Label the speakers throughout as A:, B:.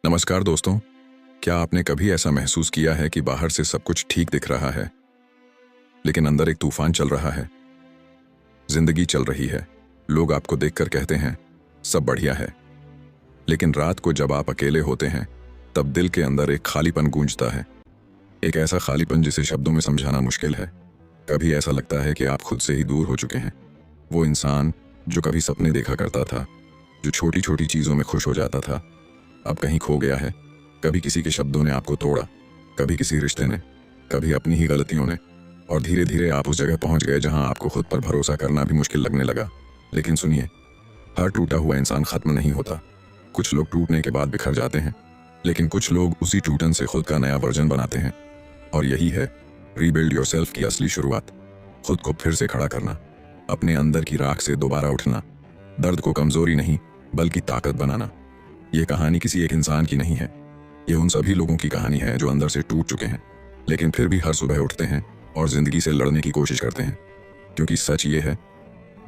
A: नमस्कार दोस्तों। क्या आपने कभी ऐसा महसूस किया है कि बाहर से सब कुछ ठीक दिख रहा है, लेकिन अंदर एक तूफान चल रहा है? जिंदगी चल रही है, लोग आपको देखकर कहते हैं सब बढ़िया है, लेकिन रात को जब आप अकेले होते हैं तब दिल के अंदर एक खालीपन गूंजता है। एक ऐसा खालीपन जिसे शब्दों में समझाना मुश्किल है। कभी ऐसा लगता है कि आप खुद से ही दूर हो चुके हैं। वो इंसान जो कभी सपने देखा करता था, जो छोटी छोटी चीजों में खुश हो जाता था, अब कहीं खो गया है। कभी किसी के शब्दों ने आपको तोड़ा, कभी किसी रिश्ते ने, कभी अपनी ही गलतियों ने, और धीरे धीरे आप उस जगह पहुंच गए जहां आपको खुद पर भरोसा करना भी मुश्किल लगने लगा। लेकिन सुनिए, हर टूटा हुआ इंसान खत्म नहीं होता। कुछ लोग टूटने के बाद बिखर जाते हैं, लेकिन कुछ लोग उसी टूटन से खुद का नया वर्जन बनाते हैं। और यही है रीबिल्ड योरसेल्फ की असली शुरुआत। खुद को फिर से खड़ा करना, अपने अंदर की राख से दोबारा उठना, दर्द को कमजोरी नहीं बल्कि ताकत बनाना। ये कहानी किसी एक इंसान की नहीं है, ये उन सभी लोगों की कहानी है जो अंदर से टूट चुके हैं, लेकिन फिर भी हर सुबह उठते हैं और जिंदगी से लड़ने की कोशिश करते हैं। क्योंकि सच ये है,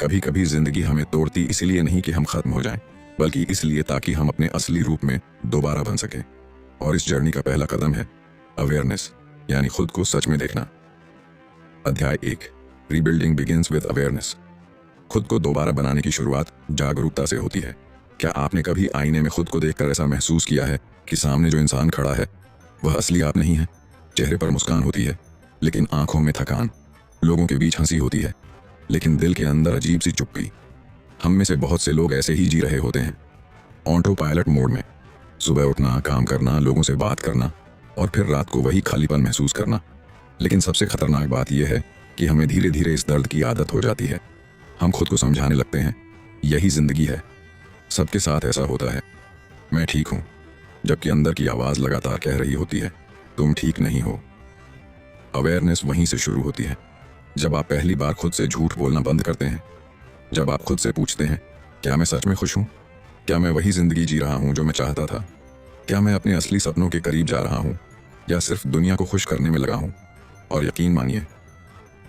A: कभी कभी जिंदगी हमें तोड़ती इसलिए नहीं कि हम खत्म हो जाएं, बल्कि इसलिए ताकि हम अपने असली रूप में दोबारा बन सकें। और इस जर्नी का पहला कदम है अवेयरनेस, यानी खुद को सच में देखना। अध्याय 1, रीबिल्डिंग बिगिंस विद अवेयरनेस। खुद को दोबारा बनाने की शुरुआत जागरूकता से होती है। क्या आपने कभी आईने में खुद को देखकर ऐसा महसूस किया है कि सामने जो इंसान खड़ा है वह असली आप नहीं है? चेहरे पर मुस्कान होती है, लेकिन आंखों में थकान। लोगों के बीच हंसी होती है, लेकिन दिल के अंदर अजीब सी चुप्पी। हम में से बहुत से लोग ऐसे ही जी रहे होते हैं, ऑटो पायलट मोड में। सुबह उठना, काम करना, लोगों से बात करना, और फिर रात को वही खालीपन महसूस करना। लेकिन सबसे खतरनाक बात यह है कि हमें धीरे धीरे इस दर्द की आदत हो जाती है। हम खुद को समझाने लगते हैं यही जिंदगी है, सबके साथ ऐसा होता है, मैं ठीक हूं, जबकि अंदर की आवाज लगातार कह रही होती है तुम ठीक नहीं हो। अवेयरनेस वहीं से शुरू होती है, जब आप पहली बार खुद से झूठ बोलना बंद करते हैं। जब आप खुद से पूछते हैं क्या मैं सच में खुश हूं? क्या मैं वही जिंदगी जी रहा हूं जो मैं चाहता था? क्या मैं अपने असली सपनों के करीब जा रहा हूं, या सिर्फ दुनिया को खुश करने में लगा हूं? और यकीन मानिए,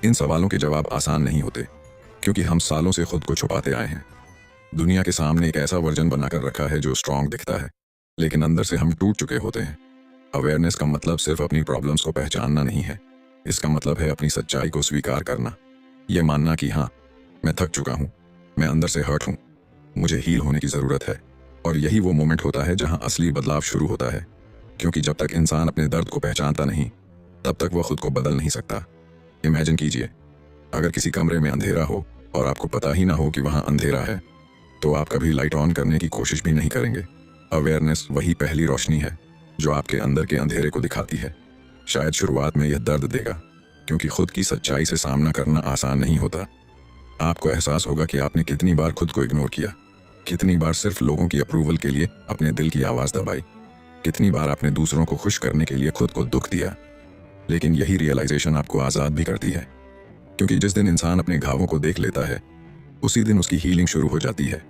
A: इन सवालों के जवाब आसान नहीं होते, क्योंकि हम सालों से खुद को छुपाते आए हैं। दुनिया के सामने एक ऐसा वर्जन बनाकर रखा है जो स्ट्रांग दिखता है, लेकिन अंदर से हम टूट चुके होते हैं। अवेयरनेस का मतलब सिर्फ अपनी प्रॉब्लम्स को पहचानना नहीं है, इसका मतलब है अपनी सच्चाई को स्वीकार करना। यह मानना कि हाँ, मैं थक चुका हूँ, मैं अंदर से हर्ट हूँ, मुझे हील होने की जरूरत है। और यही वो मोमेंट होता है जहाँ असली बदलाव शुरू होता है, क्योंकि जब तक इंसान अपने दर्द को पहचानता नहीं, तब तक वह खुद को बदल नहीं सकता। इमेजिन कीजिए, अगर किसी कमरे में अंधेरा हो और आपको पता ही ना हो कि वहाँ अंधेरा है, तो आप कभी लाइट ऑन करने की कोशिश भी नहीं करेंगे। अवेयरनेस वही पहली रोशनी है जो आपके अंदर के अंधेरे को दिखाती है। शायद शुरुआत में यह दर्द देगा, क्योंकि खुद की सच्चाई से सामना करना आसान नहीं होता। आपको एहसास होगा कि आपने कितनी बार खुद को इग्नोर किया, कितनी बार सिर्फ लोगों की अप्रूवल के लिए अपने दिल की आवाज दबाई, कितनी बार आपने दूसरों को खुश करने के लिए खुद को दुख दिया। लेकिन यही रियलाइजेशन आपको आजाद भी करती है, क्योंकि जिस दिन इंसान अपने घावों को देख लेता है, उसी दिन उसकी हीलिंग शुरू हो जाती है।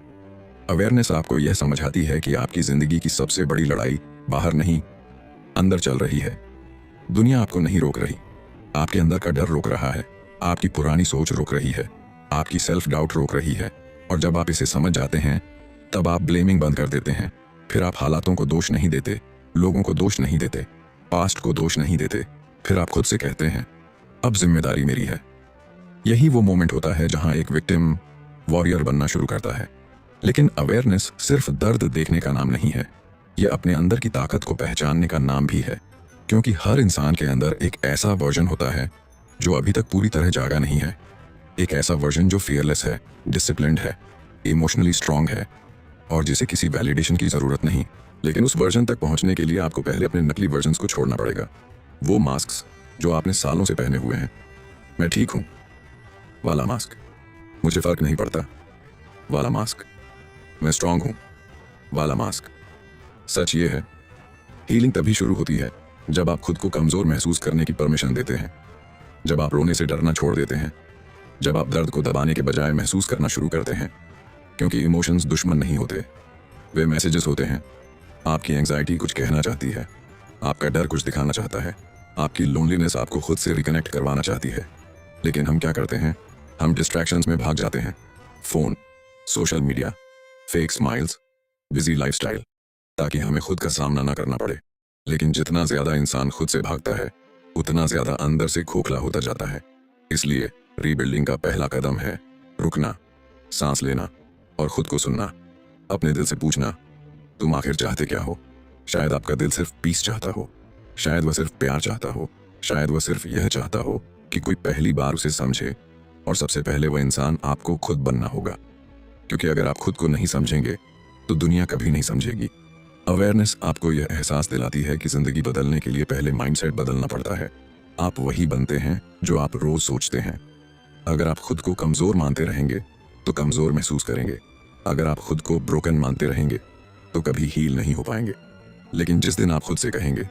A: अवेयरनेस आपको यह समझाती है कि आपकी जिंदगी की सबसे बड़ी लड़ाई बाहर नहीं, अंदर चल रही है। दुनिया आपको नहीं रोक रही, आपके अंदर का डर रोक रहा है, आपकी पुरानी सोच रोक रही है, आपकी सेल्फ डाउट रोक रही है। और जब आप इसे समझ जाते हैं, तब आप ब्लेमिंग बंद कर देते हैं। फिर आप हालातों को दोष नहीं देते, लोगों को दोष नहीं देते, पास्ट को दोष नहीं देते। फिर आप खुद से कहते हैं अब जिम्मेदारी मेरी है। यही वो मोमेंट होता है जहां एक विक्टिम वॉरियर बनना शुरू करता है। लेकिन अवेयरनेस सिर्फ दर्द देखने का नाम नहीं है, यह अपने अंदर की ताकत को पहचानने का नाम भी है। क्योंकि हर इंसान के अंदर एक ऐसा वर्जन होता है जो अभी तक पूरी तरह जागा नहीं है। एक ऐसा वर्जन जो फियरलेस है, डिसिप्लिन्ड है, इमोशनली स्ट्रांग है, और जिसे किसी वैलिडेशन की जरूरत नहीं। लेकिन उस वर्जन तक पहुंचने के लिए आपको पहले अपने नकली वर्जन्स को छोड़ना पड़ेगा। वो मास्क जो आपने सालों से पहने हुए हैं। मैं ठीक हूं वाला मास्क, मुझे फर्क नहीं पड़ता वाला मास्क, मैं स्ट्रांग हूं वाला मास्क। सच ये है, हीलिंग तभी शुरू होती है जब आप खुद को कमजोर महसूस करने की परमिशन देते हैं, जब आप रोने से डरना छोड़ देते हैं, जब आप दर्द को दबाने के बजाय महसूस करना शुरू करते हैं। क्योंकि इमोशंस दुश्मन नहीं होते, वे मैसेजेस होते हैं। आपकी एंग्जाइटी कुछ कहना चाहती है, आपका डर कुछ दिखाना चाहता है, आपकी लोनलीनेस आपको खुद से रिकनेक्ट करवाना चाहती है। लेकिन हम क्या करते हैं? हम डिस्ट्रैक्शंस में भाग जाते हैं। Phone, social media, fake smiles, busy lifestyle. ताकि हमें खुद का सामना ना करना पड़े। लेकिन जितना ज्यादा इंसान खुद से भागता है, उतना ज्यादा अंदर से खोखला होता जाता है। इसलिए रीबिल्डिंग का पहला कदम है रुकना, सांस लेना और खुद को सुनना। अपने दिल से पूछना, तुम आखिर चाहते क्या हो? शायद आपका दिल सिर्फ पीस चाहता हो, शायद वह सिर्फ प्यार चाहता हो, शायद वह सिर्फ यह चाहता हो कि कोई पहली बार उसे समझे। और सबसे पहले वह इंसान आपको खुद बनना होगा, क्योंकि अगर आप खुद को नहीं समझेंगे तो दुनिया कभी नहीं समझेगी। अवेयरनेस आपको यह एहसास दिलाती है कि जिंदगी बदलने के लिए पहले माइंडसेट बदलना पड़ता है। आप वही बनते हैं जो आप रोज सोचते हैं। अगर आप खुद को कमजोर मानते रहेंगे तो कमजोर महसूस करेंगे। अगर आप खुद को ब्रोकन मानते रहेंगे तो कभी हील नहीं हो पाएंगे। लेकिन जिस दिन आप खुद से कहेंगे,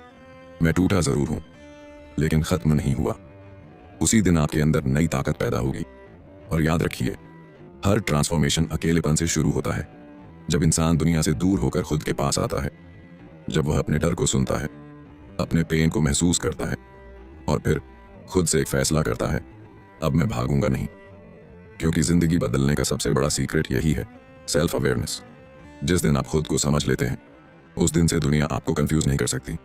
A: मैं टूटा जरूर हूं लेकिन खत्म नहीं हुआ, उसी दिन आपके अंदर नई ताकत पैदा होगी। और याद रखिए, हर ट्रांसफॉर्मेशन अकेलेपन से शुरू होता है। जब इंसान दुनिया से दूर होकर खुद के पास आता है, जब वह अपने डर को सुनता है, अपने पेन को महसूस करता है और फिर खुद से एक फैसला करता है, अब मैं भागूंगा नहीं। क्योंकि जिंदगी बदलने का सबसे बड़ा सीक्रेट यही है, सेल्फ अवेयरनेस। जिस दिन आप खुद को समझ लेते हैं, उस दिन से दुनिया आपको कंफ्यूज नहीं कर सकती,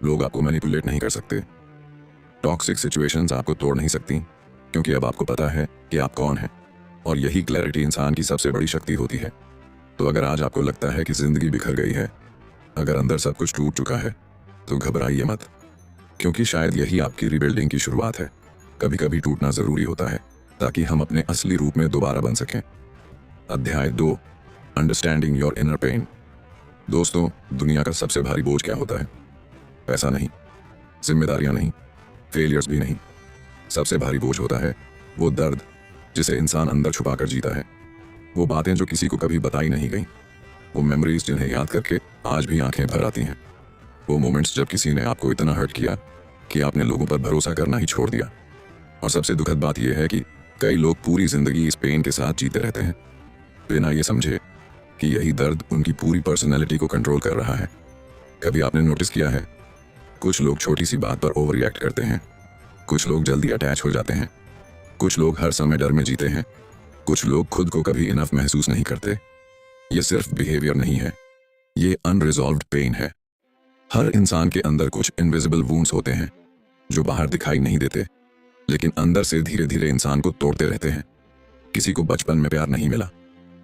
A: लोग आपको मैनिपुलेट नहीं कर सकते, टॉक्सिक सिचुएशंस आपको तोड़ नहीं सकती, क्योंकि अब आपको पता है कि आप कौन हैं। और यही क्लैरिटी इंसान की सबसे बड़ी शक्ति होती है। तो अगर आज आपको लगता है कि जिंदगी बिखर गई है, अगर अंदर सब कुछ टूट चुका है, तो घबराइए मत, क्योंकि शायद यही आपकी रीबिल्डिंग की शुरुआत है। कभी कभी टूटना जरूरी होता है ताकि हम अपने असली रूप में दोबारा बन सकें। अध्याय 2, अंडरस्टैंडिंग योर इनर पेन। दोस्तों, दुनिया का सबसे भारी बोझ क्या होता है? पैसा नहीं, जिम्मेदारियां नहीं, फेलियर्स भी नहीं। सबसे भारी बोझ होता है वो दर्द जिसे इंसान अंदर छुपा कर जीता है। वो बातें जो किसी को कभी बताई नहीं गई, वो मेमोरीज जिन्हें याद करके आज भी आंखें भर आती हैं, वो मोमेंट्स जब किसी ने आपको इतना हर्ट किया कि आपने लोगों पर भरोसा करना ही छोड़ दिया। और सबसे दुखद बात यह है कि कई लोग पूरी जिंदगी इस पेन के साथ जीते रहते हैं, बिना ये समझे कि यही दर्द उनकी पूरी पर्सनैलिटी को कंट्रोल कर रहा है। कभी आपने नोटिस किया है, कुछ लोग छोटी सी बात पर ओवर रिएक्ट करते हैं, कुछ लोग जल्दी अटैच हो जाते हैं, कुछ लोग हर समय डर में जीते हैं, कुछ लोग खुद को कभी इनफ महसूस नहीं करते। ये सिर्फ बिहेवियर नहीं है, ये अनरिजॉल्व्ड पेन है। हर इंसान के अंदर कुछ इनविजिबल वुंड्स होते हैं जो बाहर दिखाई नहीं देते, लेकिन अंदर से धीरे धीरे इंसान को तोड़ते रहते हैं। किसी को बचपन में प्यार नहीं मिला,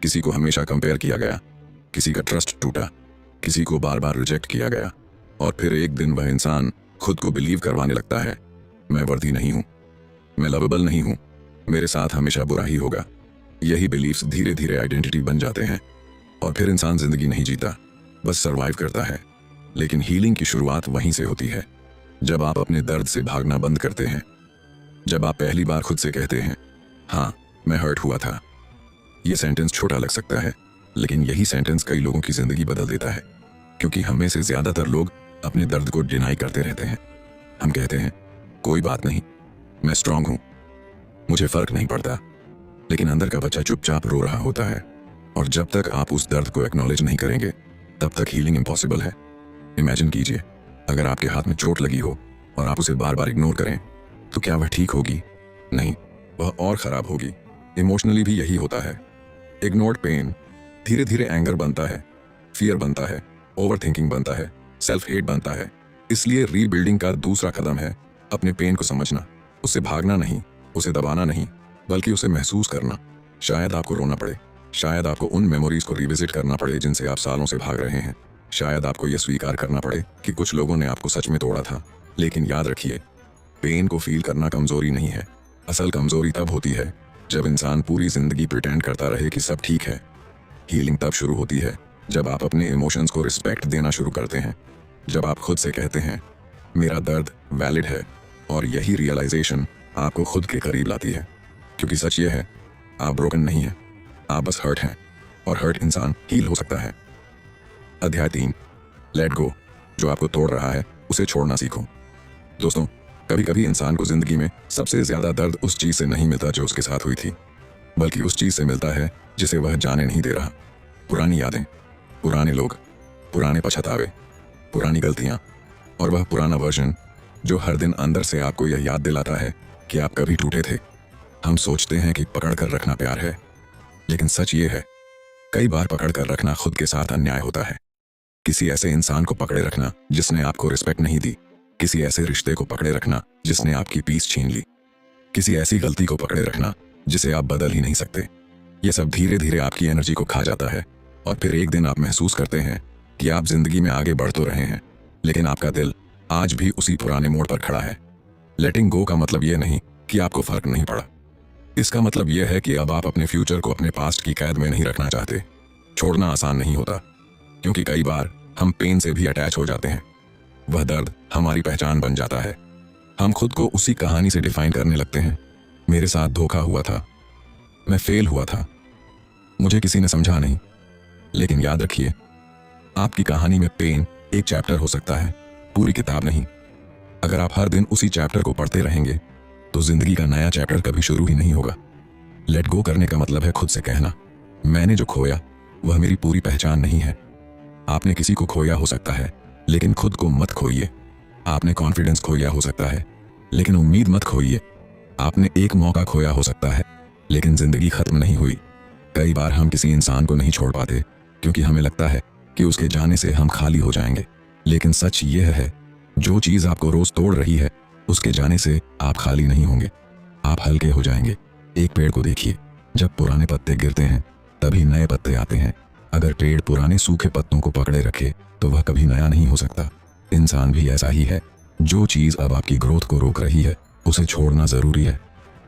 A: किसी को हमेशा कंपेयर किया गया, किसी का ट्रस्ट टूटा, किसी को बार बार रिजेक्ट किया गया, और फिर एक दिन वह इंसान खुद को बिलीव करवाने लगता है, मैं वर्दी नहीं हूं, मैं लवेबल नहीं हूं, मेरे साथ हमेशा बुरा ही होगा। यही बिलीफ्स धीरे धीरे आइडेंटिटी बन जाते हैं और फिर इंसान जिंदगी नहीं जीता, बस सरवाइव करता है। लेकिन हीलिंग की शुरुआत वहीं से होती है, जब आप अपने दर्द से भागना बंद करते हैं, जब आप पहली बार खुद से कहते हैं, हाँ मैं हर्ट हुआ था। यह सेंटेंस छोटा लग सकता है, लेकिन यही सेंटेंस कई लोगों की जिंदगी बदल देता है, क्योंकि हम में से ज्यादातर लोग अपने दर्द को डिनाई करते रहते हैं। हम कहते हैं, कोई बात नहीं, मैं स्ट्रांग हूं, मुझे फर्क नहीं पड़ता। लेकिन अंदर का बच्चा चुपचाप रो रहा होता है, और जब तक आप उस दर्द को एक्नॉलेज नहीं करेंगे, तब तक हीलिंग इम्पॉसिबल है। इमेजिन कीजिए, अगर आपके हाथ में चोट लगी हो और आप उसे बार बार इग्नोर करें, तो क्या वह ठीक होगी? नहीं, वह और खराब होगी। इमोशनली भी यही होता है। इग्नोर्ड पेन धीरे धीरे एंगर बनता है, फियर बनता है, ओवर थिंकिंग बनता है, सेल्फ हेट बनता है। इसलिए रीबिल्डिंग का दूसरा कदम है अपने पेन को समझना, उससे भागना नहीं, उसे दबाना नहीं, बल्कि उसे महसूस करना। शायद आपको रोना पड़े, शायद आपको उन मेमोरीज को रिविजिट करना पड़े जिनसे आप सालों से भाग रहे हैं, शायद आपको यह स्वीकार करना पड़े कि कुछ लोगों ने आपको सच में तोड़ा था। लेकिन याद रखिए, पेन को फील करना कमजोरी नहीं है। असल कमजोरी तब होती है जब इंसान पूरी जिंदगी प्रिटेंड करता रहे कि सब ठीक है। हीलिंग तब शुरू होती है जब आप अपने इमोशंस को रिस्पेक्ट देना शुरू करते हैं, जब आप खुद से कहते हैं, मेरा दर्द वैलिड है। और यही रियलाइजेशन आपको खुद के करीब लाती है, क्योंकि सच ये है, आप ब्रोकन नहीं हैं, आप बस हर्ट हैं, और हर्ट इंसान हील हो सकता है। अध्याय 3, लेट गो। जो आपको तोड़ रहा है उसे छोड़ना सीखो। दोस्तों, कभी कभी इंसान को जिंदगी में सबसे ज्यादा दर्द उस चीज से नहीं मिलता जो उसके साथ हुई थी, बल्कि उस चीज से मिलता है जिसे वह जाने नहीं दे रहा। पुरानी यादें, पुराने लोग, पुराने पछतावे, पुरानी गलतियां, और वह पुराना वर्जन जो हर दिन अंदर से आपको यह याद दिलाता है कि आप कभी टूटे थे। हम सोचते हैं कि पकड़ कर रखना प्यार है, लेकिन सच ये है, कई बार पकड़ कर रखना खुद के साथ अन्याय होता है। किसी ऐसे इंसान को पकड़े रखना जिसने आपको रिस्पेक्ट नहीं दी, किसी ऐसे रिश्ते को पकड़े रखना जिसने आपकी पीस छीन ली, किसी ऐसी गलती को पकड़े रखना जिसे आप बदल ही नहीं सकते। ये सब धीरे धीरे आपकी एनर्जी को खा जाता है और फिर एक दिन आप महसूस करते हैं कि आप जिंदगी में आगे बढ़ तो रहे हैं, लेकिन आपका दिल आज भी उसी पुराने मोड़ पर खड़ा है। लेटिंग गो का मतलब यह नहीं कि आपको फर्क नहीं पड़ा। इसका मतलब यह है कि अब आप अपने फ्यूचर को अपने पास्ट की कैद में नहीं रखना चाहते। छोड़ना आसान नहीं होता, क्योंकि कई बार हम पेन से भी अटैच हो जाते हैं। वह दर्द हमारी पहचान बन जाता है। हम खुद को उसी कहानी से डिफाइन करने लगते हैं। मेरे साथ धोखा हुआ था, मैं फेल हुआ था, मुझे किसी ने समझा नहीं। लेकिन याद रखिए, आपकी कहानी में पेन एक चैप्टर हो सकता है, पूरी किताब नहीं। अगर आप हर दिन उसी चैप्टर को पढ़ते रहेंगे तो जिंदगी का नया चैप्टर कभी शुरू ही नहीं होगा। लेट गो करने का मतलब है खुद से कहना, मैंने जो खोया वह मेरी पूरी पहचान नहीं है। आपने किसी को खोया हो सकता है, लेकिन खुद को मत खोइए। आपने कॉन्फिडेंस खोया हो सकता है, लेकिन उम्मीद मत खोइए। आपने एक मौका खोया हो सकता है, लेकिन जिंदगी खत्म नहीं हुई। कई बार हम किसी इंसान को नहीं छोड़ पाते क्योंकि हमें लगता है कि उसके जाने से हम खाली हो जाएंगे। लेकिन सच यह है, जो चीज आपको रोज तोड़ रही है उसके जाने से आप खाली नहीं होंगे, आप हल्के हो जाएंगे। एक पेड़ को देखिए, जब पुराने पत्ते गिरते हैं तभी नए पत्ते आते हैं। अगर पेड़ पुराने सूखे पत्तों को पकड़े रखे तो वह कभी नया नहीं हो सकता। इंसान भी ऐसा ही है। जो चीज अब आपकी ग्रोथ को रोक रही है उसे छोड़ना जरूरी है।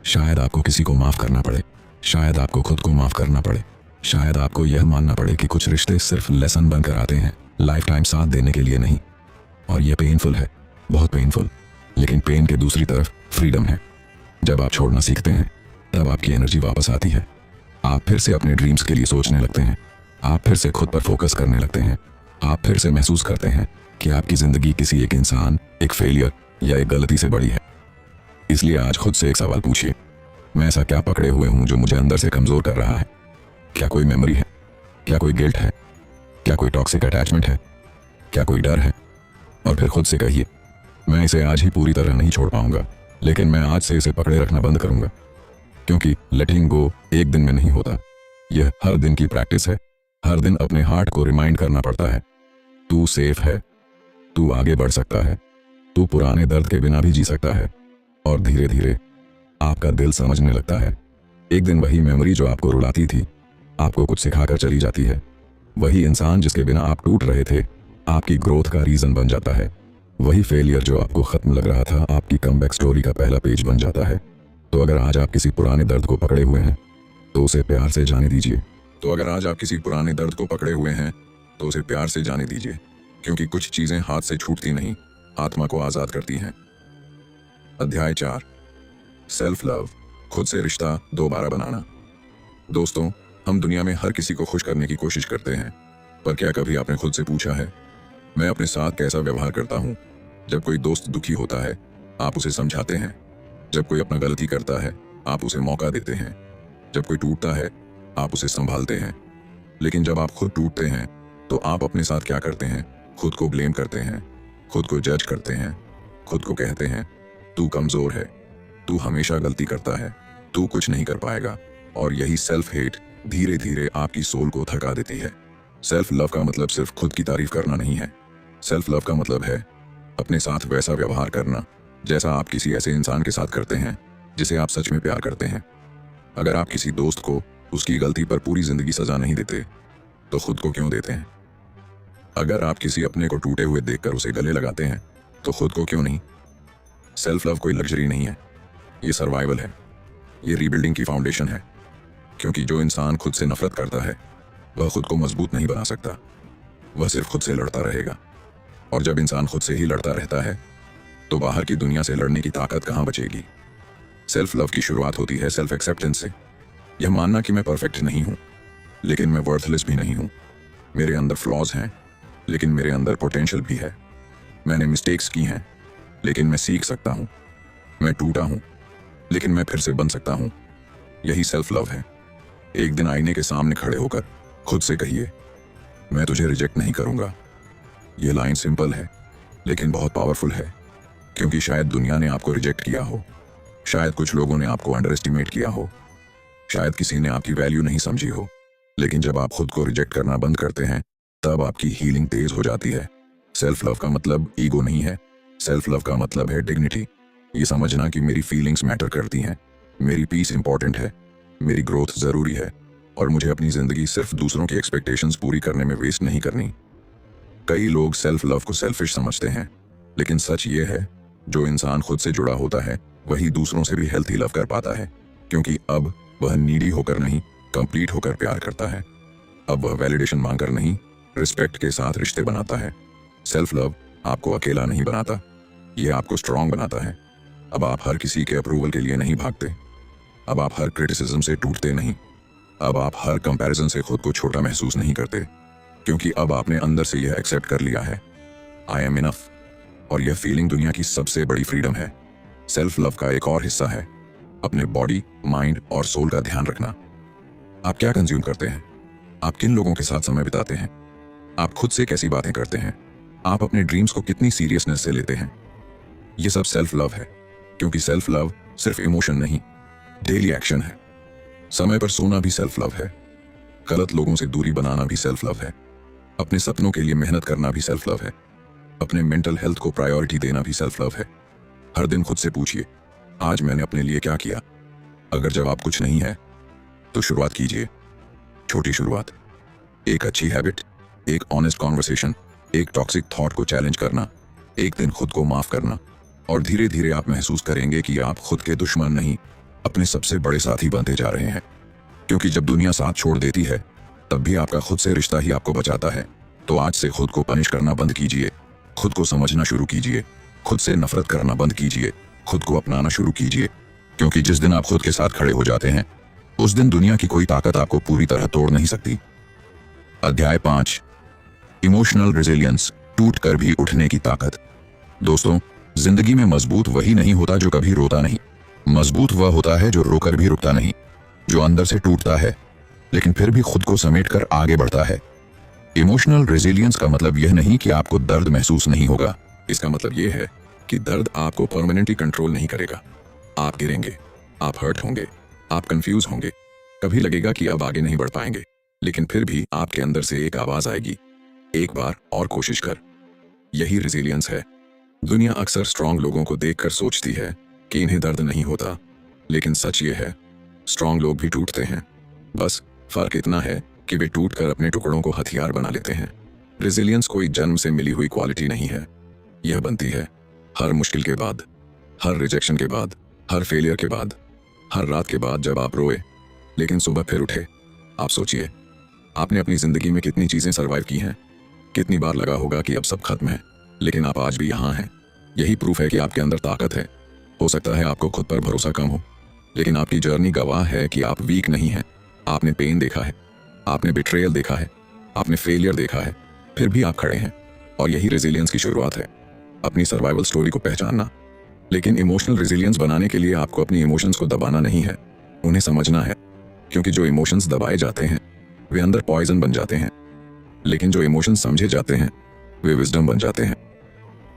A: शायद आपको किसी को माफ करना पड़े, शायद आपको खुद को माफ करना पड़े, शायद आपको यह मानना पड़े कि कुछ रिश्ते सिर्फ लेसन बनकर आते हैं, लाइफ टाइम साथ देने के लिए नहीं। और यह पेनफुल है, बहुत पेनफुल। लेकिन पेन के दूसरी तरफ फ्रीडम है। जब आप छोड़ना सीखते हैं तब आपकी एनर्जी वापस आती है। आप फिर से अपने ड्रीम्स के लिए सोचने लगते हैं, आप फिर से खुद पर फोकस करने लगते हैं। आप फिर से महसूस करते हैं कि आपकी जिंदगी किसी एक इंसान, एक फेलियर या एक गलती से बड़ी है। इसलिए आज खुद से एक सवाल पूछिए, मैं ऐसा क्या पकड़े हुए हूं जो मुझे अंदर से कमजोर कर रहा है? क्या कोई मेमोरी है? क्या कोई गिल्ट है? क्या कोई टॉक्सिक अटैचमेंट है? क्या कोई डर है? और फिर खुद से कहिए, मैं इसे आज ही पूरी तरह नहीं छोड़ पाऊंगा, लेकिन मैं आज से इसे पकड़े रखना बंद करूंगा। क्योंकि लेटिंग गो एक दिन में नहीं होता, यह हर दिन की प्रैक्टिस है। हर दिन अपने हार्ट को रिमाइंड करना पड़ता है, तू सेफ है, तू आगे बढ़ सकता है, तू पुराने दर्द के बिना भी जी सकता है। और धीरे धीरे आपका दिल समझने लगता है। एक दिन वही मेमोरी जो आपको रुलाती थी आपको कुछ सिखाकर चली जाती है। वही इंसान जिसके बिना आप टूट रहे थे आपकी ग्रोथ का रीजन बन जाता है। वही फेलियर जो आपको खत्म लग रहा था आपकी कमबैक स्टोरी का पहला पेज बन जाता है। तो अगर आज आप किसी पुराने दर्द को पकड़े हुए हैं तो उसे प्यार से जाने दीजिए। क्योंकि कुछ चीजें हाथ से छूटती नहीं, आत्मा को आजाद करती हैं। अध्याय 4, सेल्फ लव, खुद से रिश्ता दोबारा बनाना। दोस्तों, हम दुनिया में हर किसी को खुश करने की कोशिश करते हैं, पर क्या कभी आपने खुद से पूछा है, मैं अपने साथ कैसा व्यवहार करता हूँ? जब कोई दोस्त दुखी होता है आप उसे समझाते हैं, जब कोई अपना गलती करता है आप उसे मौका देते हैं, जब कोई टूटता है आप उसे संभालते हैं। लेकिन जब आप खुद टूटते हैं तो आप अपने साथ क्या करते हैं? खुद को ब्लेम करते हैं, खुद को जज करते हैं, खुद को कहते हैं तू कमजोर है, तू हमेशा गलती करता है, तू कुछ नहीं कर पाएगा। और यही सेल्फ हेट धीरे धीरे आपकी सोल को थका देती है। सेल्फ लव का मतलब सिर्फ खुद की तारीफ करना नहीं है। सेल्फ लव का मतलब है अपने साथ वैसा व्यवहार करना जैसा आप किसी ऐसे इंसान के साथ करते हैं जिसे आप सच में प्यार करते हैं। अगर आप किसी दोस्त को उसकी गलती पर पूरी जिंदगी सजा नहीं देते तो खुद को क्यों देते हैं? अगर आप किसी अपने को टूटे हुए देखकर उसे गले लगाते हैं तो खुद को क्यों नहीं? सेल्फ लव कोई लग्जरी नहीं है, ये सर्वाइवल है, ये रीबिल्डिंग की फाउंडेशन है। क्योंकि जो इंसान खुद से नफरत करता है वह खुद को मजबूत नहीं बना सकता, वह सिर्फ खुद से लड़ता रहेगा। और जब इंसान खुद से ही लड़ता रहता है तो बाहर की दुनिया से लड़ने की ताकत कहाँ बचेगी? सेल्फ लव की शुरुआत होती है सेल्फ एक्सेप्टेंस से। यह मानना कि मैं परफेक्ट नहीं हूँ, लेकिन मैं वर्थलेस भी नहीं हूँ। मेरे अंदर फ्लॉज हैं, लेकिन मेरे अंदर पोटेंशियल भी है। मैंने मिस्टेक्स की हैं, लेकिन मैं सीख सकता हूँ। मैं टूटा हूँ, लेकिन मैं फिर से बन सकता हूँ। यही सेल्फ लव है। एक दिन आईने के सामने खड़े होकर खुद से कहिए, मैं तुझे रिजेक्ट नहीं करूँगा। ये लाइन सिंपल है लेकिन बहुत पावरफुल है, क्योंकि शायद दुनिया ने आपको रिजेक्ट किया हो, शायद कुछ लोगों ने आपको अंडर एस्टिमेट किया हो, शायद किसी ने आपकी वैल्यू नहीं समझी हो। लेकिन जब आप खुद को रिजेक्ट करना बंद करते हैं तब आपकी हीलिंग तेज हो जाती है। सेल्फ लव का मतलब ईगो नहीं है, सेल्फ लव का मतलब है डिग्निटी। ये समझना कि मेरी फीलिंग्स मैटर करती हैं, मेरी पीस इंपॉर्टेंट है, मेरी ग्रोथ जरूरी है और मुझे अपनी जिंदगी सिर्फ दूसरों की एक्सपेक्टेशंस पूरी करने में वेस्ट नहीं करनी। कई लोग सेल्फ लव को सेल्फिश समझते हैं, लेकिन सच ये है, जो इंसान खुद से जुड़ा होता है वही दूसरों से भी हेल्थी लव कर पाता है, क्योंकि अब वह नीडी होकर नहीं, कंप्लीट होकर प्यार करता है। अब वह वैलिडेशन मांगकर नहीं, रिस्पेक्ट के साथ रिश्ते बनाता है। सेल्फ लव आपको अकेला नहीं बनाता, ये आपको स्ट्रांग बनाता है। अब आप हर किसी के अप्रूवल के लिए नहीं भागते, अब आप हर क्रिटिसिज्म से टूटते नहीं, अब आप हर कंपैरिजन से खुद को छोटा महसूस नहीं करते, क्योंकि अब आपने अंदर से यह एक्सेप्ट कर लिया है, आई एम इनफ। और यह फीलिंग दुनिया की सबसे बड़ी फ्रीडम है। सेल्फ लव का एक और हिस्सा है अपने बॉडी, माइंड और सोल का ध्यान रखना। आप क्या कंज्यूम करते हैं, आप किन लोगों के साथ समय बिताते हैं, आप खुद से कैसी बातें करते हैं, आप अपने ड्रीम्स को कितनी सीरियसनेस से लेते हैं। यह सब सेल्फ लव है, क्योंकि सेल्फ लव सिर्फ इमोशन नहीं, डेली एक्शन है। समय पर सोना भी सेल्फ लव है, गलत लोगों से दूरी बनाना भी सेल्फ लव है, अपने सपनों के लिए मेहनत करना भी सेल्फ लव है, अपने मेंटल हेल्थ को प्रायोरिटी देना भी सेल्फ लव है। हर दिन खुद से पूछिए, आज मैंने अपने लिए क्या किया। अगर जवाब कुछ नहीं है तो शुरुआत कीजिए, छोटी शुरुआत। एक अच्छी हैबिट, एक ऑनेस्ट कॉन्वर्सेशन, एक टॉक्सिक थॉट को चैलेंज करना, एक दिन खुद को माफ करना, और धीरे धीरे आप महसूस करेंगे कि आप खुद के दुश्मन नहीं, अपने सबसे बड़े साथी बनते जा रहे हैं। क्योंकि जब दुनिया साथ छोड़ देती है तब भी आपका खुद से रिश्ता ही आपको बचाता है। तो आज से खुद को पनिश करना बंद कीजिए, खुद को समझना शुरू कीजिए, खुद से नफरत करना बंद कीजिए, खुद को अपनाना शुरू कीजिए। क्योंकि जिस दिन आप खुद के साथ खड़े हो जाते हैं उस दिन दुनिया की कोई ताकत आपको पूरी तरह तोड़ नहीं सकती। अध्याय 5, इमोशनल रेजिलियंस, टूट कर भी उठने की ताकत। दोस्तों, जिंदगी में मजबूत वही नहीं होता जो कभी रोता नहीं, मजबूत वह होता है जो रोकर भी रुकता नहीं, जो अंदर से टूटता है लेकिन फिर भी खुद को समेटकर आगे बढ़ता है। इमोशनल रेजिलियंस का मतलब यह नहीं कि आपको दर्द महसूस नहीं होगा, इसका मतलब यह है कि दर्द आपको परमानेंटली कंट्रोल नहीं करेगा। आप गिरेंगे, आप हर्ट होंगे, आप कंफ्यूज होंगे, कभी लगेगा कि अब आगे नहीं बढ़ पाएंगे, लेकिन फिर भी आपके अंदर से एक आवाज आएगी, एक बार और कोशिश कर। यही रेजिलियंस है। दुनिया अक्सर स्ट्रांग लोगों को देखकर सोचती है कि इन्हें दर्द नहीं होता, लेकिन सच ये है, स्ट्रांग लोग भी टूटते हैं। बस फर्क इतना है कि वे टूटकर अपने टुकड़ों को हथियार बना लेते हैं। रेजिलियंस कोई जन्म से मिली हुई क्वालिटी नहीं है, यह बनती है हर मुश्किल के बाद, हर रिजेक्शन के बाद, हर फेलियर के बाद, हर रात के बाद जब आप रोए लेकिन सुबह फिर उठे। आप सोचिए, आपने अपनी जिंदगी में कितनी चीजें सरवाइव की हैं, कितनी बार लगा होगा कि अब सब खत्म है, लेकिन आप आज भी यहाँ हैं। यही प्रूफ है कि आपके अंदर ताकत है। हो सकता है आपको खुद पर भरोसा कम हो, लेकिन आपकी जर्नी गवाह है कि आप वीक नहीं हैं। आपने पेन देखा है, आपने बिट्रेयल देखा है, आपने फेलियर देखा है, फिर भी आप खड़े हैं। और यही रेजिलियंस की शुरुआत है, अपनी सर्वाइवल स्टोरी को पहचानना। लेकिन इमोशनल रेजिलियंस बनाने के लिए आपको अपनी इमोशंस को दबाना नहीं है, उन्हें समझना है। क्योंकि जो इमोशंस दबाए जाते हैं वे अंदर पॉइजन बन जाते हैं, लेकिन जो इमोशंस समझे जाते हैं वे विजडम बन जाते हैं।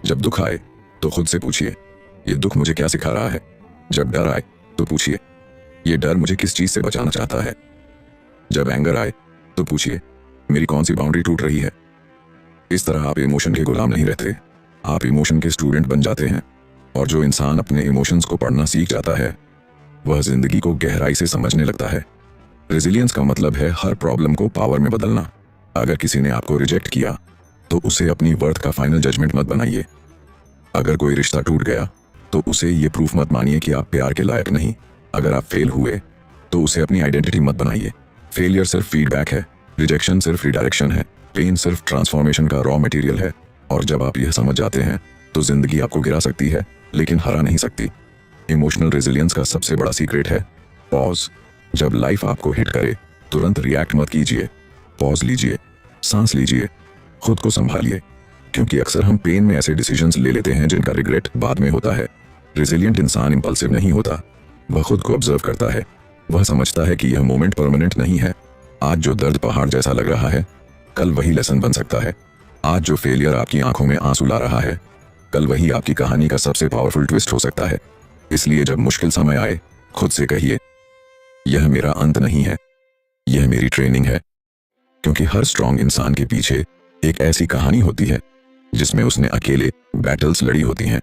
A: जब दुख आए तो खुद से पूछिए, ये दुख मुझे क्या सिखा रहा है। जब डर आए तो पूछिए, ये डर मुझे किस चीज से बचाना चाहता है। जब एंगर आए तो पूछिए, मेरी कौन सी बाउंड्री टूट रही है। इस तरह आप इमोशन के गुलाम नहीं रहते, आप इमोशन के स्टूडेंट बन जाते हैं। और जो इंसान अपने इमोशंस को पढ़ना सीख जाता है वह जिंदगी को गहराई से समझने लगता है। रेजिलियंस का मतलब है हर प्रॉब्लम को पावर में बदलना। अगर किसी ने आपको रिजेक्ट किया तो उसे अपनी वर्थ का फाइनल जजमेंट मत बनाइए। अगर कोई रिश्ता टूट गया तो उसे ये प्रूफ मत मानिए कि आप प्यार के लायक नहीं। अगर आप फेल हुए तो उसे अपनी आइडेंटिटी मत बनाइए। फेलियर सिर्फ फीडबैक है, रिजेक्शन सिर्फ रिडायरेक्शन है, पेन सिर्फ ट्रांसफॉर्मेशन का रॉ मटेरियल है। और जब आप यह समझ जाते हैं तो जिंदगी आपको गिरा सकती है लेकिन हरा नहीं सकती। इमोशनल रेजिलियंस का सबसे बड़ा सीक्रेट है पॉज। जब लाइफ आपको हिट करे तुरंत रिएक्ट मत कीजिए, पॉज लीजिए, सांस लीजिए, खुद को संभालिए। क्योंकि अक्सर हम पेन में ऐसे डिसीजंस ले लेते हैं जिनका रिग्रेट बाद में होता है। रेजिलियंट इंसान इंपल्सिव नहीं होता, वह खुद को ऑब्जर्व करता है। वह समझता है कि यह मोमेंट परमानेंट नहीं है। आज जो दर्द पहाड़ जैसा लग रहा है कल वही लेसन बन सकता है। आज जो फेलियर आपकी आंखों में आंसू ला रहा है कल वही आपकी कहानी का सबसे पावरफुल ट्विस्ट हो सकता है। इसलिए जब मुश्किल समय आए खुद से कहिए, यह मेरा अंत नहीं है, यह मेरी ट्रेनिंग है। क्योंकि हर स्ट्रांग इंसान के पीछे एक ऐसी कहानी होती है जिसमें उसने अकेले बैटल्स लड़ी होती हैं।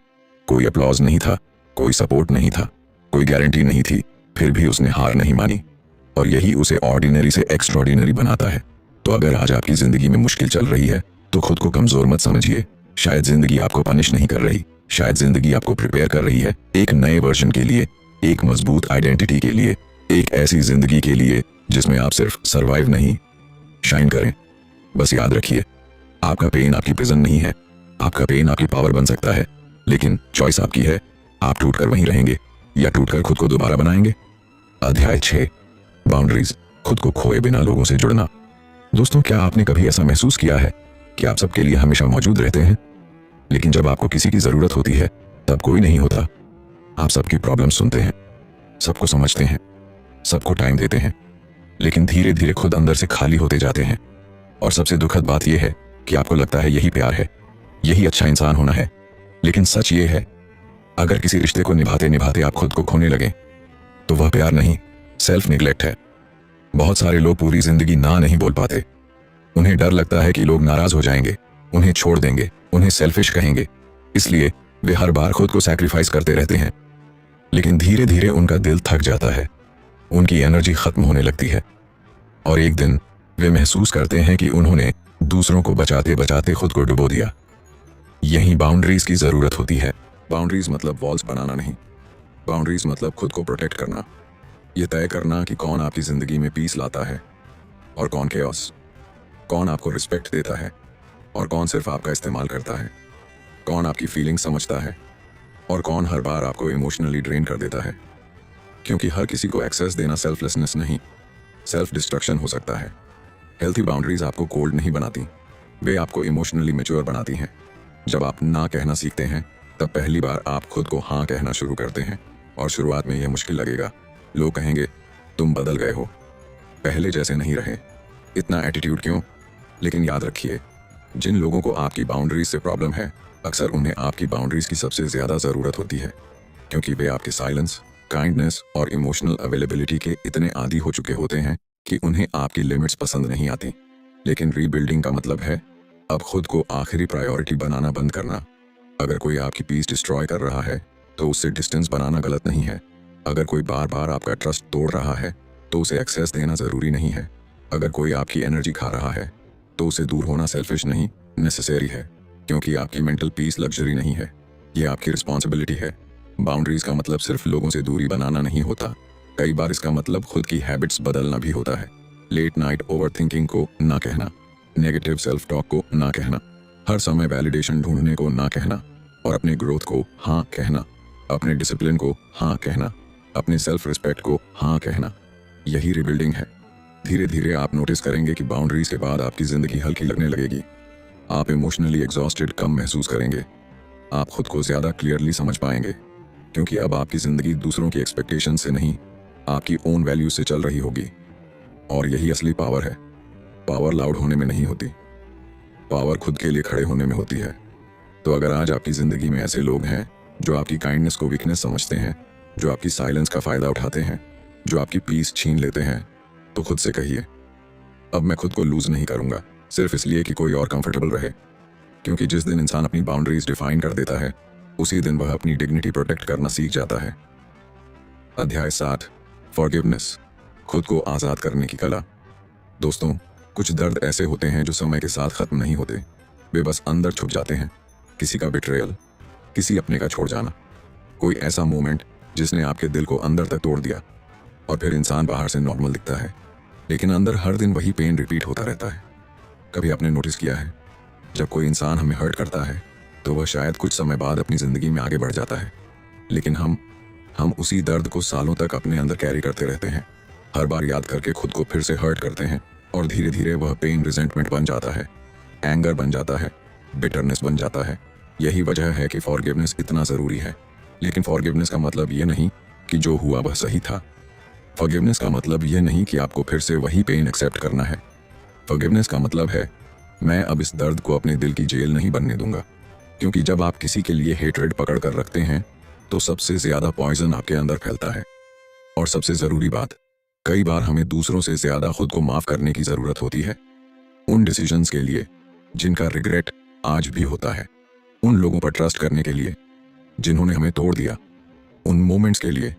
A: कोई अप्लॉज नहीं था, कोई सपोर्ट नहीं था, कोई गारंटी नहीं थी, फिर भी उसने हार नहीं मानी। और यही उसे ऑर्डिनरी से एक्स्ट्रॉर्डिनरी बनाता है। तो अगर आज आपकी जिंदगी में मुश्किल चल रही है तो खुद को कमजोर मत समझिए। शायद जिंदगी आपको पनिश नहीं कर रही, शायद जिंदगी आपको प्रिपेयर कर रही है एक नए वर्जन के लिए, एक मजबूत आइडेंटिटी के लिए, एक ऐसी जिंदगी के लिए जिसमें आप सिर्फ सरवाइव नहीं, शाइन करें। बस याद रखिए, आपका पेन आपकी प्रिजन नहीं है, आपका पेन आपकी पावर बन सकता है, लेकिन चॉइस आपकी है। आप टूटकर वहीं रहेंगे या टूटकर खुद को दोबारा बनाएंगे। अध्याय 6, बाउंड्रीज, खुद को खोए बिना लोगों से जुड़ना। दोस्तों, क्या आपने कभी ऐसा महसूस किया है कि आप सबके लिए हमेशा मौजूद रहते हैं, लेकिन जब आपको किसी की जरूरत होती है तब कोई नहीं होता? आप सबकी प्रॉब्लम सुनते हैं, सबको समझते हैं, सबको टाइम देते हैं, लेकिन धीरे धीरे खुद अंदर से खाली होते जाते हैं। और सबसे दुखद बात यह है कि आपको लगता है यही प्यार है, यही अच्छा इंसान होना है। लेकिन सच ये है, अगर किसी रिश्ते को निभाते निभाते आप खुद को खोने लगे तो वह प्यार नहीं, सेल्फ निग्लेक्ट है। बहुत सारे लोग पूरी जिंदगी ना नहीं बोल पाते। उन्हें डर लगता है कि लोग नाराज हो जाएंगे, उन्हें छोड़ देंगे, उन्हें सेल्फिश कहेंगे, इसलिए वे हर बार खुद को सैक्रिफाइस करते रहते हैं। लेकिन धीरे धीरे उनका दिल थक जाता है, उनकी एनर्जी खत्म होने लगती है, और एक दिन वे महसूस करते हैं कि उन्होंने दूसरों को बचाते बचाते खुद को डुबो दिया। यही बाउंड्रीज की जरूरत होती है। बाउंड्रीज मतलब वॉल्स बनाना नहीं, बाउंड्रीज मतलब खुद को प्रोटेक्ट करना। यह तय करना कि कौन आपकी जिंदगी में पीस लाता है और कौन केओस, कौन आपको रिस्पेक्ट देता है और कौन सिर्फ आपका इस्तेमाल करता है, कौन आपकी फीलिंग समझता है और कौन हर बार आपको इमोशनली ड्रेन कर देता है। क्योंकि हर किसी को एक्सेस देना सेल्फलेसनेस नहीं, सेल्फ डिस्ट्रक्शन हो सकता है। हेल्थी बाउंड्रीज आपको कोल्ड नहीं बनाती, वे आपको इमोशनली मैच्योर बनाती हैं। जब आप ना कहना सीखते हैं तब पहली बार आप खुद को हाँ कहना शुरू करते हैं, और शुरुआत में यह मुश्किल लगेगा। लोग कहेंगे तुम बदल गए हो, पहले जैसे नहीं रहे, इतना एटीट्यूड क्यों? लेकिन याद रखिए, जिन लोगों को आपकी बाउंड्रीज से प्रॉब्लम है, अक्सर उन्हें आपकी बाउंड्रीज की सबसे ज्यादा जरूरत होती है, क्योंकि वे आपके साइलेंस, काइंडनेस और इमोशनल अवेलेबिलिटी के इतने आदी हो चुके होते हैं कि उन्हें आपकी लिमिट्स पसंद नहीं आती। लेकिन रीबिल्डिंग का मतलब है अब खुद को आखिरी प्रायोरिटी बनाना बंद करना। अगर कोई आपकी पीस डिस्ट्रॉय कर रहा है तो उससे डिस्टेंस बनाना गलत नहीं है। अगर कोई बार बार आपका ट्रस्ट तोड़ रहा है तो उसे एक्सेस देना जरूरी नहीं है। अगर कोई आपकी एनर्जी खा रहा है तो उसे दूर होना सेल्फिश नहीं, नेसेसरी है, क्योंकि आपकी मेंटल पीस लग्जरी नहीं है, ये आपकी रिस्पॉन्सिबिलिटी है। बाउंड्रीज का मतलब सिर्फ लोगों से दूरी बनाना नहीं होता, कई बार इसका मतलब खुद की हैबिट्स बदलना भी होता है। लेट नाइट ओवर थिंकिंग को ना कहना, नेगेटिव सेल्फ टॉक को ना कहना, हर समय वैलिडेशन ढूंढने को ना कहना, और अपने ग्रोथ को हाँ कहना, अपने डिसिप्लिन को हाँ कहना, अपने सेल्फ रिस्पेक्ट को हाँ कहना। यही रिबिल्डिंग है। धीरे धीरे आप नोटिस करेंगे कि बाउंड्रीज के बाद आपकी जिंदगी हल्की लगने लगेगी। आप इमोशनली एग्जॉस्टेड कम महसूस करेंगे, आप खुद को ज्यादा क्लियरली समझ पाएंगे, क्योंकि अब आपकी जिंदगी दूसरों की एक्सपेक्टेशन से नहीं, आपकी ओन वैल्यू से चल रही होगी। और यही असली पावर है। पावर लाउड होने में नहीं होती, पावर खुद के लिए खड़े होने में होती है। तो अगर आज आपकी जिंदगी में ऐसे लोग हैं जो आपकी काइंडनेस को वीकनेस समझते हैं, जो आपकी साइलेंस का फायदा उठाते हैं, जो आपकी पीस छीन लेते हैं, तो खुद से कहिए, अब मैं खुद को लूज नहीं करूंगा सिर्फ इसलिए कि कोई और कंफर्टेबल रहे। क्योंकि जिस दिन इंसान अपनी बाउंड्रीज डिफाइन कर देता है, उसी दिन वह अपनी डिग्निटी प्रोटेक्ट करना सीख जाता है। अध्याय 7, फॉरगिवनेस, खुद को आजाद करने की कला। दोस्तों, कुछ दर्द ऐसे होते हैं जो समय के साथ खत्म नहीं होते, वे बस अंदर छुप जाते हैं। किसी का बिट्रेयल, किसी अपने का छोड़ जाना, कोई ऐसा मोमेंट जिसने आपके दिल को अंदर तक तोड़ दिया। और फिर इंसान बाहर से नॉर्मल दिखता है, लेकिन अंदर हर दिन वही पेन रिपीट होता रहता है। कभी आपने नोटिस किया है, जब कोई इंसान हमें हर्ट करता है तो वह शायद कुछ समय बाद अपनी जिंदगी में आगे बढ़ जाता है, लेकिन हम उसी दर्द को सालों तक अपने अंदर कैरी करते रहते हैं। हर बार याद करके खुद को फिर से हर्ट करते हैं, और धीरे धीरे वह पेन रिजेंटमेंट बन जाता है, एंगर बन जाता है, बिटरनेस बन जाता है। यही वजह है कि फॉरगिवनेस इतना जरूरी है। लेकिन फॉरगिवनेस का मतलब ये नहीं कि जो हुआ वह सही था। फॉरगिवनेस का मतलब ये नहीं कि आपको फिर से वही पेन एक्सेप्ट करना है। फॉरगिवनेस का मतलब है, मैं अब इस दर्द को अपने दिल की जेल नहीं बनने दूंगा। क्योंकि जब आप किसी के लिए हेट्रेड पकड़ कर रखते हैं तो सबसे ज्यादा पॉइजन आपके अंदर फैलता है। और सबसे जरूरी बात, कई बार हमें दूसरों से ज्यादा खुद को माफ करने की जरूरत होती है। उन डिसीजंस के लिए जिनका रिग्रेट आज भी होता है, उन लोगों पर ट्रस्ट करने के लिए जिन्होंने हमें तोड़ दिया, उन मोमेंट्स के लिए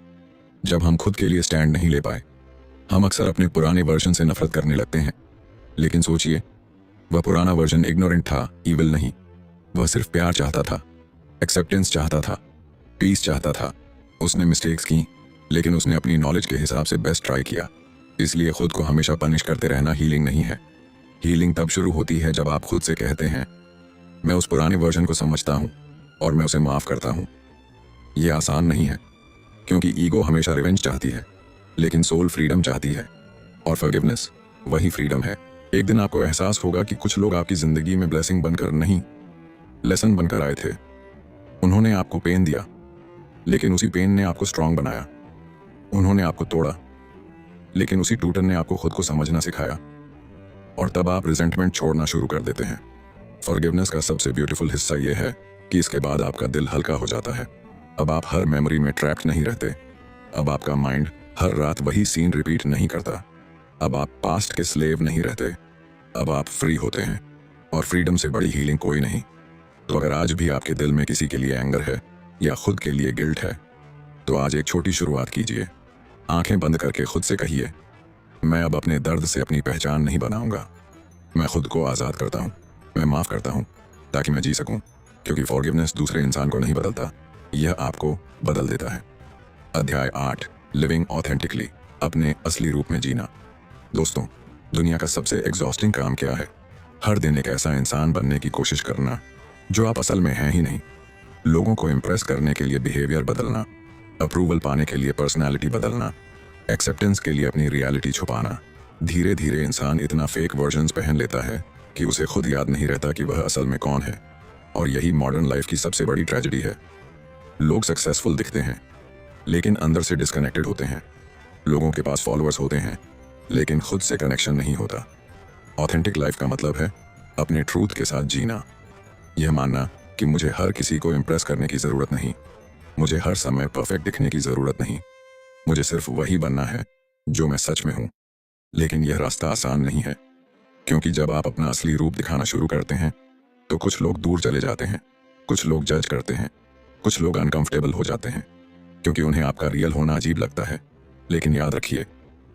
A: जब हम खुद के लिए स्टैंड नहीं ले पाए। हम अक्सर अपने पुराने वर्जन से नफरत करने लगते हैं, लेकिन सोचिए, वह पुराना वर्जन इग्नोरेंट था, ईविल नहीं। वह सिर्फ प्यार चाहता था, एक्सेप्टेंस चाहता था, पीस चाहता था। उसने मिस्टेक्स की, लेकिन उसने अपनी नॉलेज के हिसाब से बेस्ट ट्राई किया। इसलिए खुद को हमेशा पनिश करते रहना हीलिंग नहीं है। हीलिंग तब शुरू होती है जब आप खुद से कहते हैं, मैं उस पुराने वर्जन को समझता हूँ और मैं उसे माफ करता हूँ। यह आसान नहीं है, क्योंकि ईगो हमेशा रिवेंज चाहती है, लेकिन सोल फ्रीडम चाहती है, और फॉरगिवनेस वही फ्रीडम है। एक दिन आपको एहसास होगा कि कुछ लोग आपकी जिंदगी में ब्लेसिंग बनकर नहीं, लेसन बनकर आए थे। उन्होंने आपको पेन दिया, लेकिन उसी पेन ने आपको स्ट्रांग बनाया। उन्होंने आपको तोड़ा, लेकिन उसी टूटन ने आपको खुद को समझना सिखाया। और तब आप रिजेंटमेंट छोड़ना शुरू कर देते हैं। फॉरगिवनेस का सबसे ब्यूटीफुल हिस्सा यह है कि इसके बाद आपका दिल हल्का हो जाता है। अब आप हर मेमोरी में ट्रैप्ड नहीं रहते। अब आपका माइंड हर रात वही सीन रिपीट नहीं करता। अब आप पास्ट के स्लेव नहीं रहते। अब आप फ्री होते हैं, और फ्रीडम से बड़ी हीलिंग कोई नहीं। तो अगर आज भी आपके दिल में किसी के लिए एंगर है या खुद के लिए गिल्ट है, तो आज एक छोटी शुरुआत कीजिए। आंखें बंद करके खुद से कहिए, मैं अब अपने दर्द से अपनी पहचान नहीं बनाऊंगा। मैं खुद को आज़ाद करता हूँ, मैं माफ़ करता हूँ, ताकि मैं जी सकूँ। क्योंकि फॉरगिवनेस दूसरे इंसान को नहीं बदलता, यह आपको बदल देता है। अध्याय 8, लिविंग ऑथेंटिकली, अपने असली रूप में जीना। दोस्तों, दुनिया का सबसे एग्जॉस्टिंग काम क्या है? हर दिन एक ऐसा इंसान बनने की कोशिश करना जो आप असल में हैं ही नहीं। लोगों को इम्प्रेस करने के लिए बिहेवियर बदलना, अप्रूवल पाने के लिए पर्सनैलिटी बदलना, एक्सेप्टेंस के लिए अपनी रियलिटी छुपाना। धीरे धीरे इंसान इतना फेक वर्जन्स पहन लेता है कि उसे खुद याद नहीं रहता कि वह असल में कौन है। और यही मॉडर्न लाइफ की सबसे बड़ी ट्रेजेडी है। लोग सक्सेसफुल दिखते हैं, लेकिन अंदर से डिस्कनेक्टेड होते हैं। लोगों के पास फॉलोअर्स होते हैं, लेकिन खुद से कनेक्शन नहीं होता। ऑथेंटिक लाइफ का मतलब है अपने ट्रूथ के साथ जीना। यह मानना कि मुझे हर किसी को इम्प्रेस करने की ज़रूरत नहीं, मुझे हर समय परफेक्ट दिखने की ज़रूरत नहीं, मुझे सिर्फ वही बनना है जो मैं सच में हूँ। लेकिन यह रास्ता आसान नहीं है, क्योंकि जब आप अपना असली रूप दिखाना शुरू करते हैं, तो कुछ लोग दूर चले जाते हैं, कुछ लोग जज करते हैं, कुछ लोग अनकंफर्टेबल हो जाते हैं, क्योंकि उन्हें आपका रियल होना अजीब लगता है। लेकिन याद रखिए,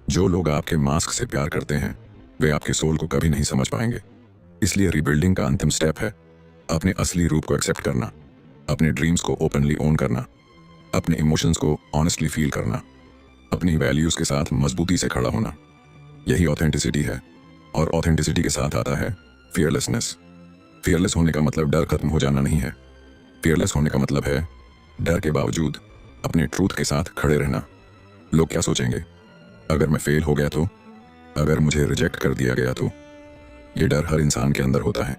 A: जो लोग आपके मास्क से प्यार करते हैं, वे आपके सोल को कभी नहीं समझ पाएंगे। इसलिए रीबिल्डिंग का अंतिम स्टेप है अपने असली रूप को एक्सेप्ट करना, अपने ड्रीम्स को ओपनली ओन करना, अपने इमोशंस को ऑनेस्टली फील करना, अपनी वैल्यूज के साथ मजबूती से खड़ा होना। यही ऑथेंटिसिटी है, और ऑथेंटिसिटी के साथ आता है फियरलेसनेस। फियरलेस होने का मतलब डर खत्म हो जाना नहीं है। फियरलेस होने का मतलब है डर के बावजूद अपने ट्रूथ के साथ खड़े रहना। लोग क्या सोचेंगे? अगर मैं फेल हो गया तो? अगर मुझे रिजेक्ट कर दिया गया तो? ये डर हर इंसान के अंदर होता है।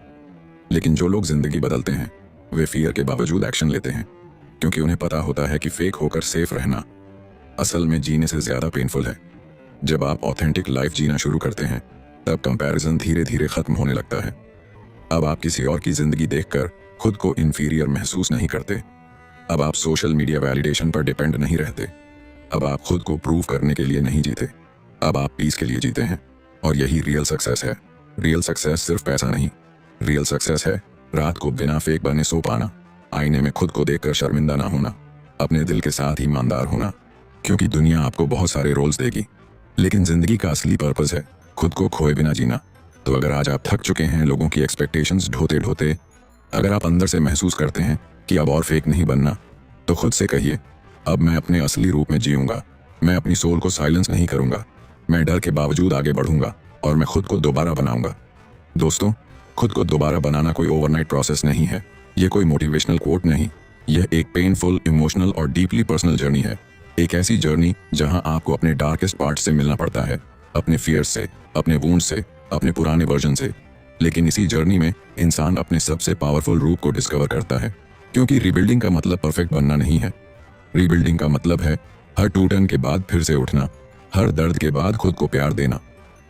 A: लेकिन जो लोग जिंदगी बदलते हैं, वे फियर के बावजूद एक्शन लेते हैं, क्योंकि उन्हें पता होता है कि फेक होकर सेफ रहना असल में जीने से ज्यादा पेनफुल है। जब आप ऑथेंटिक लाइफ जीना शुरू करते हैं, तब कंपैरिजन धीरे धीरे खत्म होने लगता है। अब आप किसी और की जिंदगी देखकर खुद को इंफीरियर महसूस नहीं करते। अब आप सोशल मीडिया वैलिडेशन पर डिपेंड नहीं रहते। अब आप खुद को प्रूव करने के लिए नहीं जीते, अब आप पीस के लिए जीते हैं। और यही रियल सक्सेस है। रियल सक्सेस सिर्फ पैसा नहीं, रियल सक्सेस है रात को बिना फेक बने सो पाना, आईने में खुद को देखकर शर्मिंदा ना होना, अपने दिल के साथ ईमानदार होना। क्योंकि दुनिया आपको बहुत सारे रोल्स देगी, लेकिन जिंदगी का असली पर्पस है खुद को खोए बिना जीना। तो अगर आज आप थक चुके हैं लोगों की एक्सपेक्टेशंस ढोते ढोते, अगर आप अंदर से महसूस करते हैं कि अब और फेक नहीं बनना, तो खुद से कहिए, अब मैं अपने असली रूप में जीऊंगा। मैं अपनी सोल को साइलेंस नहीं करूंगा। मैं डर के बावजूद आगे बढ़ूंगा, और मैं खुद को दोबारा बनाऊंगा। दोस्तों, खुद को दोबारा बनाना कोई ओवरनाइट प्रोसेस नहीं है। यह कोई मोटिवेशनल कोट नहीं, यह एक पेनफुल, इमोशनल और डीपली पर्सनल जर्नी है। एक ऐसी जर्नी जहां आपको अपने डार्केस्ट पार्ट से मिलना पड़ता है, अपने फियर्स से, अपने वुंड से, अपने पुराने वर्जन से। लेकिन इसी जर्नी में इंसान अपने सबसे पावरफुल रूप को डिस्कवर करता है। क्योंकि रीबिल्डिंग का मतलब परफेक्ट बनना नहीं है। रीबिल्डिंग का मतलब है हर टूटन के बाद फिर से उठना, हर दर्द के बाद खुद को प्यार देना,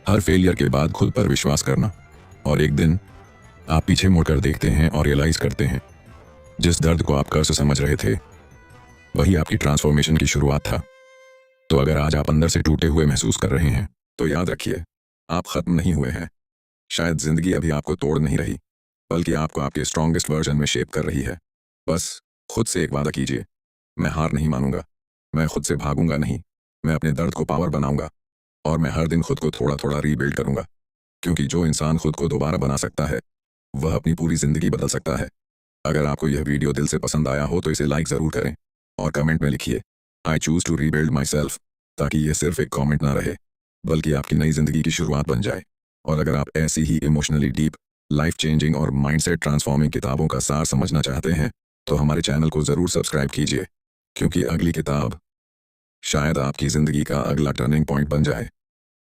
A: हर फेलियर के बाद खुद पर विश्वास करना। और एक दिन आप पीछे मुड़कर देखते हैं और रियलाइज करते हैं, जिस दर्द को आप कर्ज समझ रहे थे, वही आपकी ट्रांसफॉर्मेशन की शुरुआत था। तो अगर आज आप अंदर से टूटे हुए महसूस कर रहे हैं, तो याद रखिए, आप खत्म नहीं हुए हैं। शायद जिंदगी अभी आपको तोड़ नहीं रही, बल्कि आपको आपके स्ट्रॉन्गेस्ट वर्जन में शेप कर रही है। बस खुद से एक वादा कीजिए, मैं हार नहीं मानूंगा, मैं खुद से भागूंगा नहीं, मैं अपने दर्द को पावर बनाऊंगा और मैं हर दिन खुद को थोड़ा थोड़ा रीबिल्ड करूंगा। क्योंकि जो इंसान खुद को दोबारा बना सकता है वह अपनी पूरी जिंदगी बदल सकता है। अगर आपको यह वीडियो दिल से पसंद आया हो तो इसे लाइक जरूर करें और कमेंट में लिखिए I choose to rebuild myself, ताकि यह सिर्फ एक कमेंट ना रहे बल्कि आपकी नई जिंदगी की शुरुआत बन जाए। और अगर आप ऐसी ही इमोशनली डीप, लाइफ चेंजिंग और माइंडसेट ट्रांसफॉर्मिंग किताबों का सार समझना चाहते हैं तो हमारे चैनल को जरूर सब्सक्राइब कीजिए, क्योंकि अगली किताब शायद आपकी जिंदगी का अगला टर्निंग पॉइंट बन जाए।